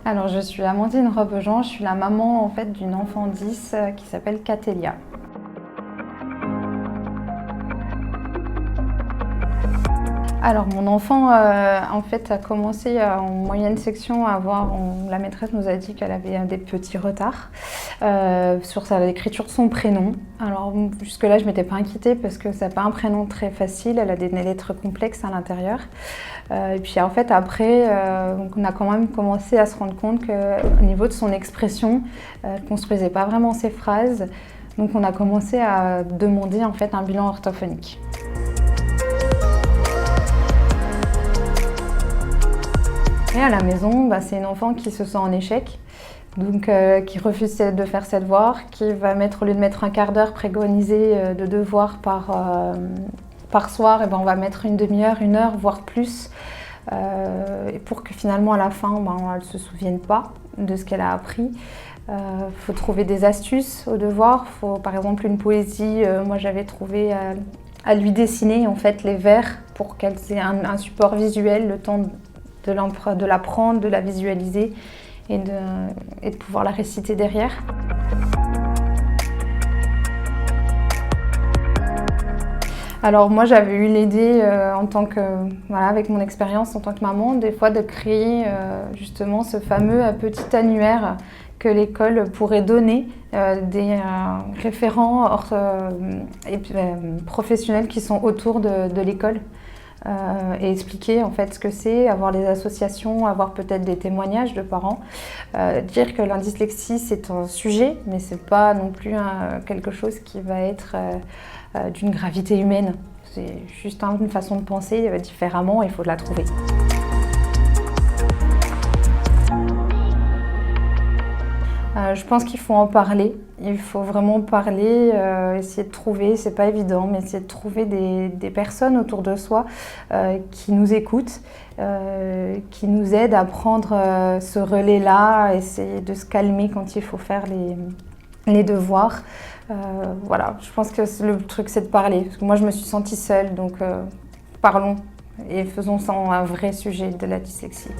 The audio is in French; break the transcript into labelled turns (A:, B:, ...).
A: Alors, je suis Amandine Robejean, je suis la maman en fait d'une enfant 10 qui s'appelle Catélia. Alors mon enfant en fait a commencé en moyenne section à avoir, la maîtresse nous a dit qu'elle avait des petits retards sur l'écriture de son prénom. Alors jusque là je m'étais pas inquiétée parce que c'est pas un prénom très facile, elle a des lettres complexes à l'intérieur. Et puis en fait après on a quand même commencé à se rendre compte qu'au niveau de son expression, elle construisait pas vraiment ses phrases. Donc on a commencé à demander en fait un bilan orthophonique. Et à la maison, c'est une enfant qui se sent en échec, donc qui refuse de faire ses devoirs, qui va mettre, au lieu de mettre un quart d'heure préconisé de devoirs par soir, et on va mettre une demi-heure, une heure, voire plus, et pour que finalement à la fin, elle ne se souvienne pas de ce qu'elle a appris. Faut trouver des astuces aux devoirs. Faut, par exemple, une poésie, moi j'avais trouvé à lui dessiner en fait les vers pour qu'elle ait un support visuel, le temps de l'apprendre, de la visualiser et de pouvoir la réciter derrière. Alors moi j'avais eu l'idée avec mon expérience en tant que maman, des fois de créer justement ce fameux petit annuaire que l'école pourrait donner des référents professionnels qui sont autour de l'école. Et expliquer en fait ce que c'est, avoir des associations, avoir peut-être des témoignages de parents, dire que la dyslexie c'est un sujet, mais c'est pas non plus quelque chose qui va être d'une gravité humaine. C'est juste une façon de penser différemment, il faut la trouver. Je pense qu'il faut en parler, il faut vraiment parler, essayer de trouver, c'est pas évident, mais essayer de trouver des personnes autour de soi qui nous écoutent, qui nous aident à prendre ce relais-là, essayer de se calmer quand il faut faire les devoirs. Voilà, je pense que le truc c'est de parler, parce que moi je me suis sentie seule, donc parlons et faisons ça un vrai sujet de la dyslexie.